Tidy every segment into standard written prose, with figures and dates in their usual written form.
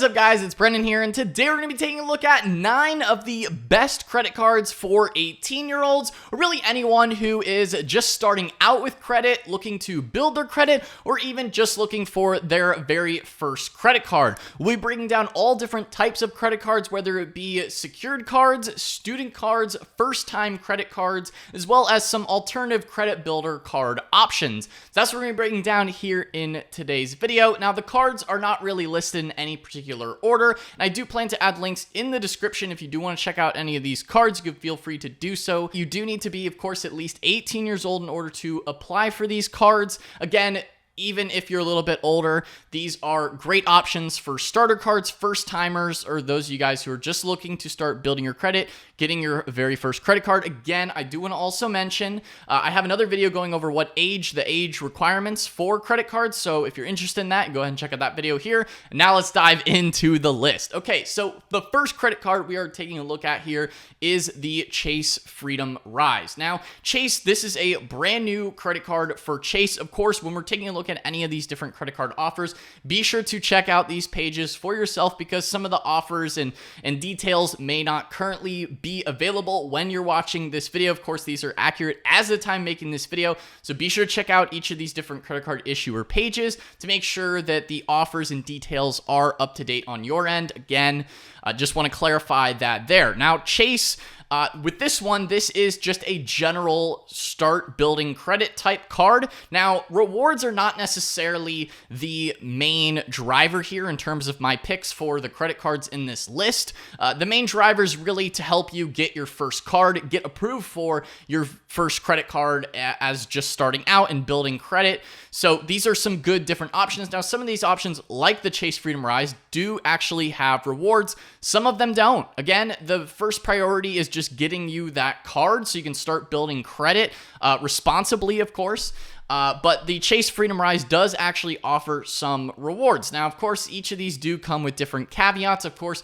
What is up, guys? It's Brendan here, and today we're going to be taking a look at 9 of the best credit cards for 18-year-olds, or really anyone who is just starting out with credit, looking to build their credit, or even just looking for their very first credit card. We'll be breaking down all different types of credit cards, whether it be secured cards, student cards, first-time credit cards, as well as some alternative credit builder card options. So that's what we're going to be breaking down here in today's video. Now, the cards are not really listed in any particular order, and I do plan to add links in the description. If you do want to check out any of these cards, you can feel free to do so. You do need to be, of course, at least 18 years old in order to apply for these cards. Again, even if you're a little bit older, these are great options for starter cards, first timers, or those of you guys who are just looking to start building your credit, getting your very first credit card. Again, I do want to also mention, I have another video going over the age requirements for credit cards. So if you're interested in that, go ahead and check out that video here. And now let's dive into the list. Okay, so the first credit card we are taking a look at here is the Chase Freedom Rise. Now, Chase, this is a brand new credit card for Chase. Of course, when we're taking a look at any of these different credit card offers, be sure to check out these pages for yourself, because some of the offers and details may not currently be available when you're watching this video. Of course, these are accurate as the time making this video, so be sure to check out each of these different credit card issuer pages to make sure that the offers and details are up to date on your end. Again, I just want to clarify that there. Now, Chase, with this one, this is just a general start building credit type card. Now, rewards are not necessarily the main driver here in terms of my picks for the credit cards in this list. The main driver is really to help you get your first card, get approved for your first credit card as just starting out and building credit. So these are some good different options. Now, some of these options, like the Chase Freedom Rise, do actually have rewards. Some of them don't. Again, the first priority is just getting you that card so you can start building credit responsibly, of course. But the Chase Freedom Rise does actually offer some rewards. Now, of course, each of these do come with different caveats. Of course,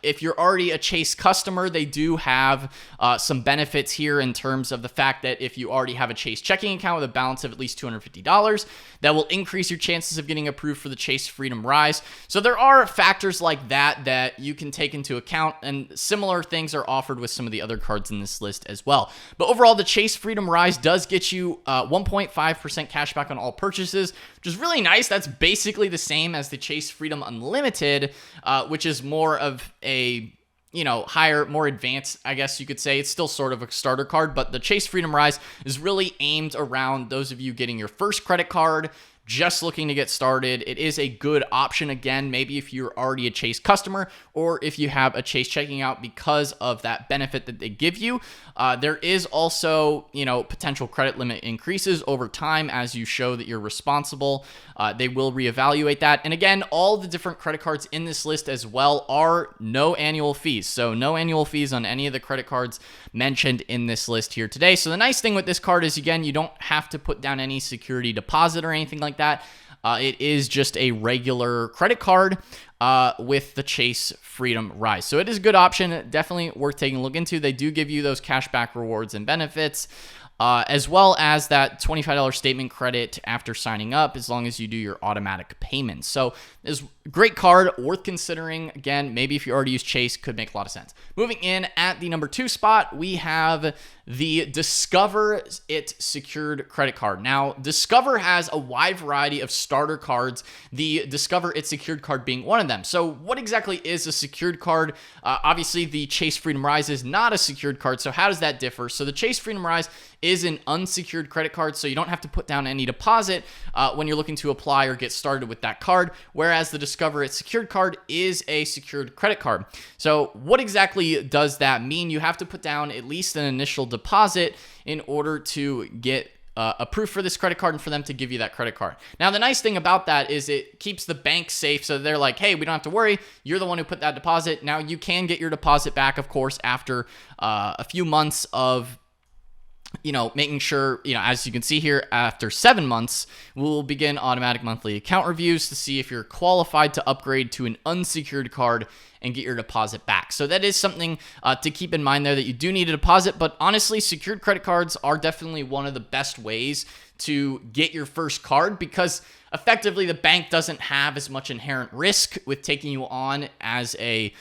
if you're already a Chase customer, they do have some benefits here in terms of the fact that if you already have a Chase checking account with a balance of at least $250, that will increase your chances of getting approved for the Chase Freedom Rise. So there are factors like that that you can take into account, and similar things are offered with some of the other cards in this list as well. But overall, the Chase Freedom Rise does get you 1.5% cash back on all purchases, which is really nice. That's basically the same as the Chase Freedom Unlimited, which is more of a higher, more advanced, I guess you could say. It's still sort of a starter card, but the Chase Freedom Rise is really aimed around those of you getting your first credit card, just looking to get started. It is a good option. Again, maybe if you're already a Chase customer, or if you have a Chase checking out because of that benefit that they give you. There is also, potential credit limit increases over time as you show that you're responsible. They will reevaluate that. And again, all the different credit cards in this list as well are no annual fees. So no annual fees on any of the credit cards mentioned in this list here today. So the nice thing with this card is, again, you don't have to put down any security deposit or anything like that. It is just a regular credit card with the Chase Freedom Rise. So it is a good option, definitely worth taking a look into. They do give you those cashback rewards and benefits, as well as that $25 statement credit after signing up, as long as you do your automatic payments. So it's a great card, worth considering. Again, maybe if you already use Chase, could make a lot of sense. Moving in at the number 2 spot, we have the Discover It Secured Credit Card. Now, Discover has a wide variety of starter cards, the Discover It Secured card being one of them. So what exactly is a secured card? Obviously, the Chase Freedom Rise is not a secured card, so how does that differ? So the Chase Freedom Rise is an unsecured credit card, so you don't have to put down any deposit when you're looking to apply or get started with that card, whereas the Discover It Secured card is a secured credit card. So what exactly does that mean? You have to put down at least an initial deposit in order to get approved for this credit card and for them to give you that credit card. Now, the nice thing about that is it keeps the bank safe, so they're like, hey, we don't have to worry. You're the one who put that deposit. Now, you can get your deposit back, of course, after a few months of making sure, as you can see here, after 7 months, we'll begin automatic monthly account reviews to see if you're qualified to upgrade to an unsecured card and get your deposit back. So that is something to keep in mind there, that you do need a deposit. But honestly, secured credit cards are definitely one of the best ways to get your first card, because effectively the bank doesn't have as much inherent risk with taking you on as a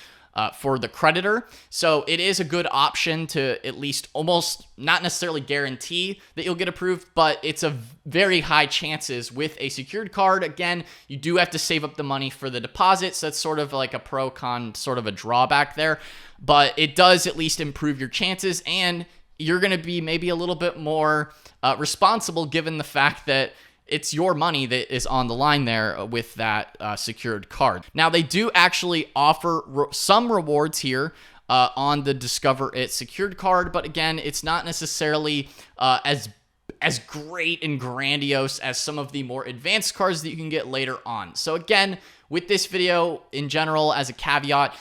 for the creditor. So it is a good option to at least almost not necessarily guarantee that you'll get approved, but it's a very high chances with a secured card. Again, you do have to save up the money for the deposits. So that's sort of like a pro con, sort of a drawback there, but it does at least improve your chances, and you're going to be maybe a little bit more responsible, given the fact that it's your money that is on the line there with that secured card. Now, they do actually offer some rewards here on the Discover It secured card, but again, it's not necessarily as great and grandiose as some of the more advanced cards that you can get later on. So again, with this video in general, as a caveat,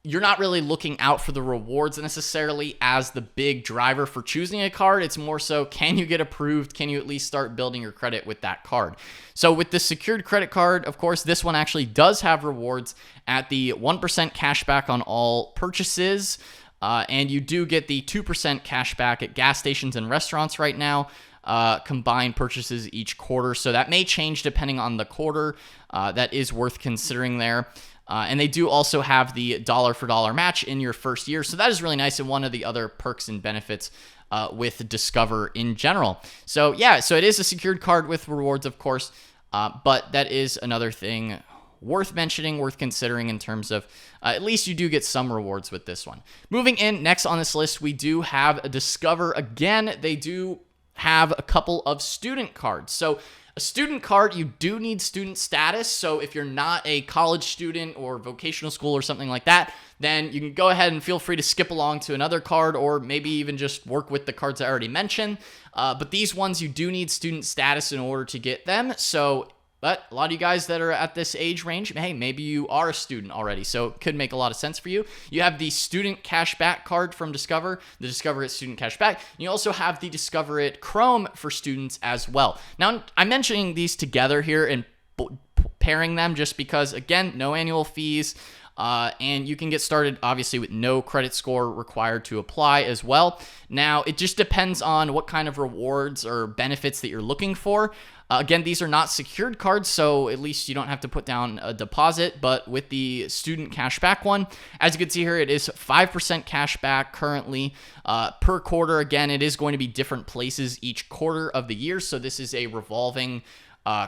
you're not really looking out for the rewards necessarily as the big driver for choosing a card. It's more so, can you get approved? Can you at least start building your credit with that card? So with the secured credit card, of course, this one actually does have rewards at the 1% cash back on all purchases. And you do get the 2% cash back at gas stations and restaurants right now. Combined purchases each quarter. So that may change depending on the quarter. That is worth considering there. And they do also have the dollar for dollar match in your first year. So that is really nice, and one of the other perks and benefits with Discover in general. So yeah, so it is a secured card with rewards, of course, but that is another thing worth mentioning, worth considering in terms of at least you do get some rewards with this one. Moving in, next on this list, we do have a Discover. Again, they do have a couple of student cards. So a student card, you do need student status. So if you're not a college student or vocational school or something like that, then you can go ahead and feel free to skip along to another card, or maybe even just work with the cards I already mentioned. But these ones, you do need student status in order to get them. But a lot of you guys that are at this age range, hey, maybe you are a student already, so it could make a lot of sense for you. You have the student cashback card from Discover, the Discover It student cashback. You also have the Discover It Chrome for students as well. Now, I'm mentioning these together here and pairing them just because, again, no annual fees. And you can get started, obviously, with no credit score required to apply as well. Now, it just depends on what kind of rewards or benefits that you're looking for. Again, these are not secured cards, so at least you don't have to put down a deposit. But with the student cashback one, as you can see here, it is 5% cashback currently per quarter. Again, it is going to be different places each quarter of the year, so this is a revolving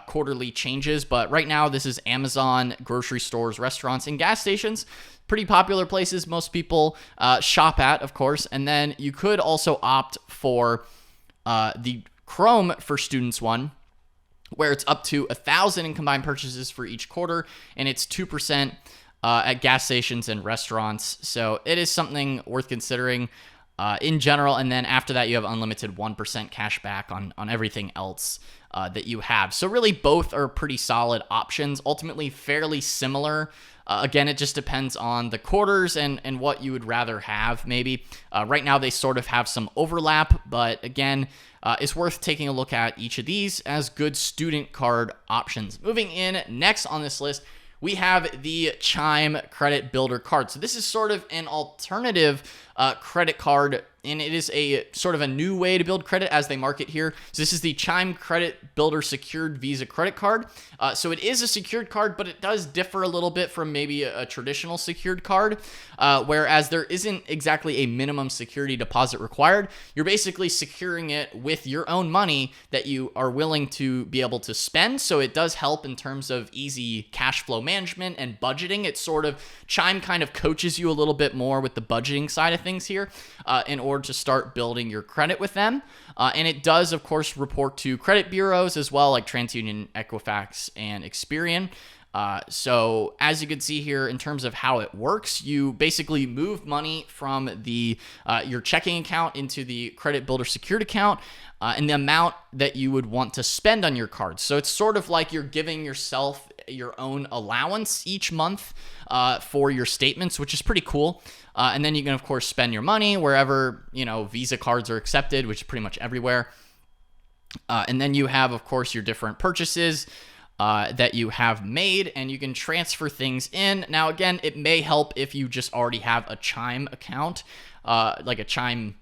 quarterly changes, but right now this is Amazon, grocery stores, restaurants, and gas stations. Pretty popular places most people shop at, of course. And then you could also opt for the Chrome for Students one, where it's up to 1,000 in combined purchases for each quarter, and it's 2% at gas stations and restaurants. So it is something worth considering in general. And then after that, you have unlimited 1% cash back on everything else that you have. So really both are pretty solid options, ultimately fairly similar. Again, it just depends on the quarters and what you would rather have maybe. Right now they sort of have some overlap, but again, it's worth taking a look at each of these as good student card options. Moving in, next on this list, we have the Chime Credit Builder card. So this is sort of an alternative credit card, and it is a sort of a new way to build credit as they market here. So this is the Chime Credit Builder Secured Visa Credit Card. So it is a secured card, but it does differ a little bit from maybe a traditional secured card, whereas there isn't exactly a minimum security deposit required. You're basically securing it with your own money that you are willing to be able to spend. So it does help in terms of easy cash flow management and budgeting. It's sort of, Chime kind of coaches you a little bit more with the budgeting side of things here in order to start building your credit with them. And it does, of course, report to credit bureaus as well, like TransUnion, Equifax, and Experian. So as you can see here, in terms of how it works, you basically move money from your checking account into the credit builder secured account, and the amount that you would want to spend on your cards. So it's sort of like you're giving yourself your own allowance each month for your statements, which is pretty cool. And then you can, of course, spend your money wherever, Visa cards are accepted, which is pretty much everywhere. And then you have, of course, your different purchases that you have made, and you can transfer things in. Now, again, it may help if you just already have a Chime account, like a Chime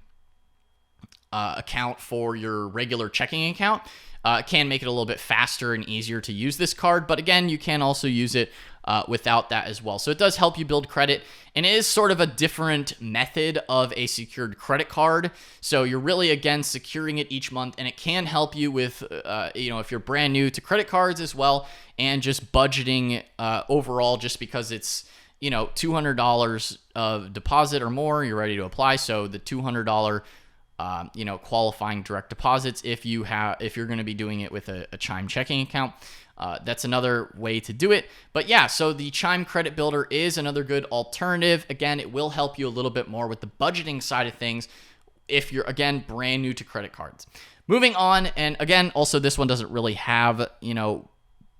account for your regular checking account. It can make it a little bit faster and easier to use this card, but again, you can also use it without that as well. So it does help you build credit, and it is sort of a different method of a secured credit card. So you're really, again, securing it each month, and it can help you with, if you're brand new to credit cards as well, and just budgeting overall, just because it's, $200 of deposit or more, you're ready to apply. So the $200 qualifying direct deposits if you're going to be doing it with a Chime checking account. That's another way to do it. But yeah, so the Chime Credit Builder is another good alternative. Again, it will help you a little bit more with the budgeting side of things if you're, again, brand new to credit cards. Moving on, and again, also this one doesn't really have,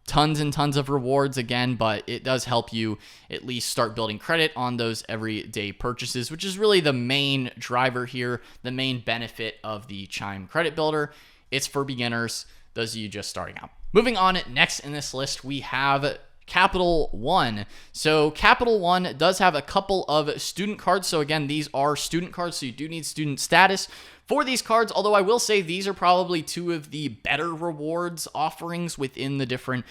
tons and tons of rewards again, but it does help you at least start building credit on those everyday purchases, which is really the main driver here, the main benefit of the Chime Credit Builder. It's for beginners, those of you just starting out. Moving on, next in this list, we have Capital One. So Capital One does have a couple of student cards. So again, these are student cards, so you do need student status for these cards, although I will say these are probably two of the better rewards offerings within the different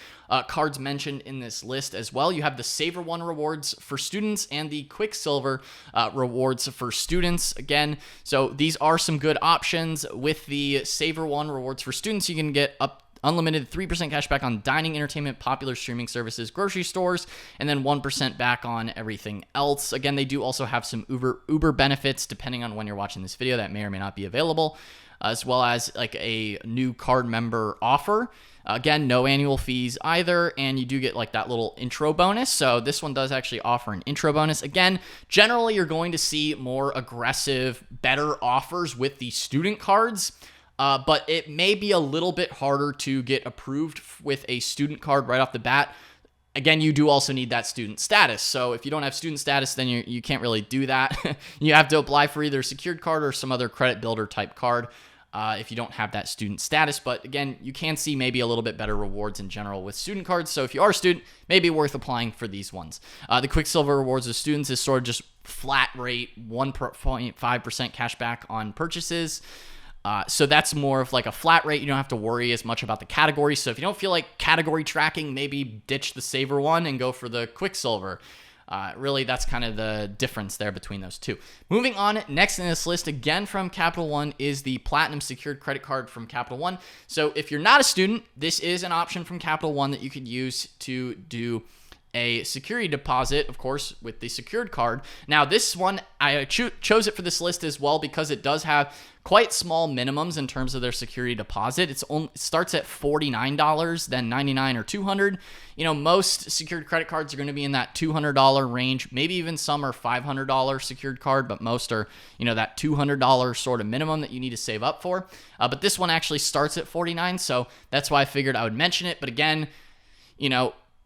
cards mentioned in this list as well. You have the Saver One rewards for students and the Quicksilver rewards for students again. So these are some good options. With the Saver One rewards for students, you can get up unlimited 3% cash back on dining, entertainment, popular streaming services, grocery stores, and then 1% back on everything else. Again, they do also have some Uber benefits depending on when you're watching this video that may or may not be available, as well as like a new card member offer. Again, no annual fees either, and you do get like that little intro bonus. So this one does actually offer an intro bonus. Again, generally you're going to see more aggressive, better offers with the student cards. But it may be a little bit harder to get approved with a student card right off the bat. Again, you do also need that student status. So if you don't have student status, then you can't really do that. You have to apply for either a secured card or some other credit builder type card if you don't have that student status. But again, you can see maybe a little bit better rewards in general with student cards. So if you are a student, maybe worth applying for these ones. The Quicksilver rewards of students is sort of just flat rate, 1.5% cash back on purchases. So that's more of like a flat rate. You don't have to worry as much about the category. So if you don't feel like category tracking, maybe ditch the Saver One and go for the Quicksilver. Really, that's kind of the difference there between those two. Moving on, next in this list, again from Capital One, is the Platinum Secured Credit Card from Capital One. So if you're not a student, this is an option from Capital One that you could use to do a security deposit, of course, with the secured card. Now, this one, I chose it for this list as well because it does have quite small minimums in terms of their security deposit. It starts at $49, then $99 or $200. Most secured credit cards are going to be in that $200 range. Maybe even some are $500 secured card, but most are, that $200 sort of minimum that you need to save up for. But this one actually starts at $49, so that's why I figured I would mention it. But again,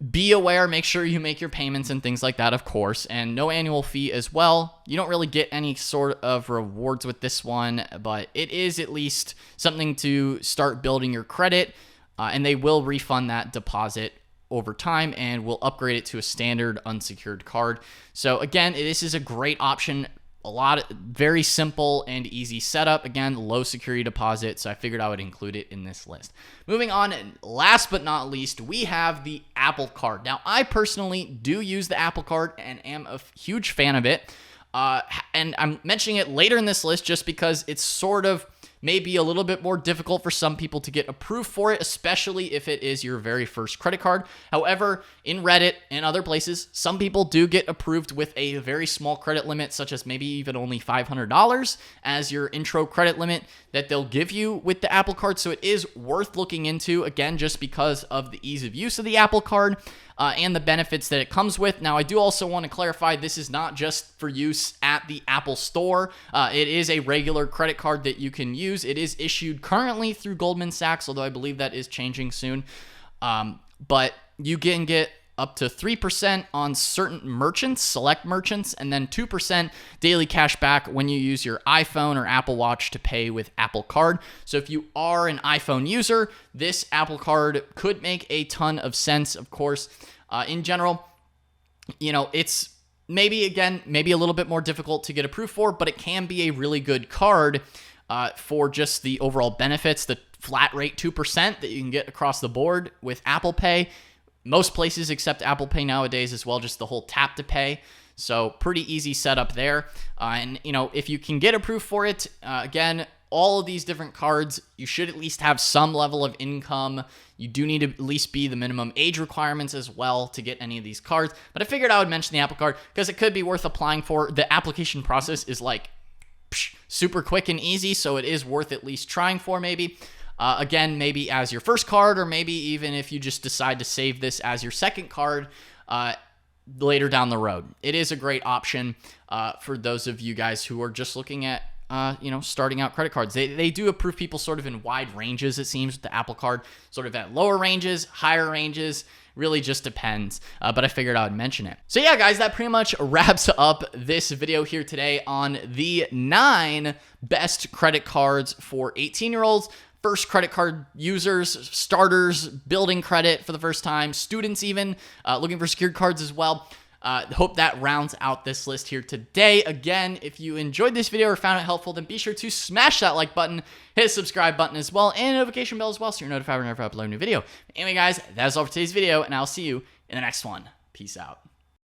be aware, make sure you make your payments and things like that, of course, and no annual fee as well. You don't really get any sort of rewards with this one, but it is at least something to start building your credit, and they will refund that deposit over time and will upgrade it to a standard unsecured card. So again, this is a great option. Very simple and easy setup. Again, low security deposit, so I figured I would include it in this list. Moving on, and last but not least, we have the Apple Card. Now, I personally do use the Apple Card and am a huge fan of it. And I'm mentioning it later in this list just because it's sort of maybe a little bit more difficult for some people to get approved for it, especially if it is your very first credit card. However, in Reddit and other places, some people do get approved with a very small credit limit, such as maybe even only $500 as your intro credit limit that they'll give you with the Apple Card. So it is worth looking into, again, just because of the ease of use of the Apple Card. and the benefits that it comes with. Now, I do also want to clarify, this is not just for use at the Apple Store. It is a regular credit card that you can use. It is issued currently through Goldman Sachs, although I believe that is changing soon. But you can get up to 3% on certain merchants, select merchants, and then 2% daily cash back when you use your iPhone or Apple Watch to pay with Apple Card. So if you are an iPhone user, this Apple Card could make a ton of sense, of course. In general, you know, it's maybe a little bit more difficult to get approved for, but it can be a really good card for just the overall benefits, the flat rate 2% that you can get across the board with Apple Pay. Most places accept Apple Pay nowadays as well, just the whole tap to pay. So pretty easy setup there. And, you know, if you can get approved for it, again, all of these different cards, you should at least have some level of income. You do need to at least be the minimum age requirements as well to get any of these cards. But I figured I would mention the Apple Card because it could be worth applying for. The application process is like super quick and easy, so it is worth at least trying for maybe. Again, maybe as your first card, or maybe even if you just decide to save this as your second card later down the road. It is a great option for those of you guys who are just looking at, starting out credit cards. They do approve people sort of in wide ranges, it seems, with the Apple Card, sort of at lower ranges, higher ranges. Really just depends, but I figured I would mention it. So yeah, guys, that pretty much wraps up this video here today on the 9 best credit cards for 18-year-olds. First credit card users, starters, building credit for the first time, students even, looking for secured cards as well. Hope that rounds out this list here today. Again, if you enjoyed this video or found it helpful, then be sure to smash that like button, hit the subscribe button as well, and notification bell as well so you're notified whenever I upload a new video. Anyway, guys, that is all for today's video, and I'll see you in the next one. Peace out.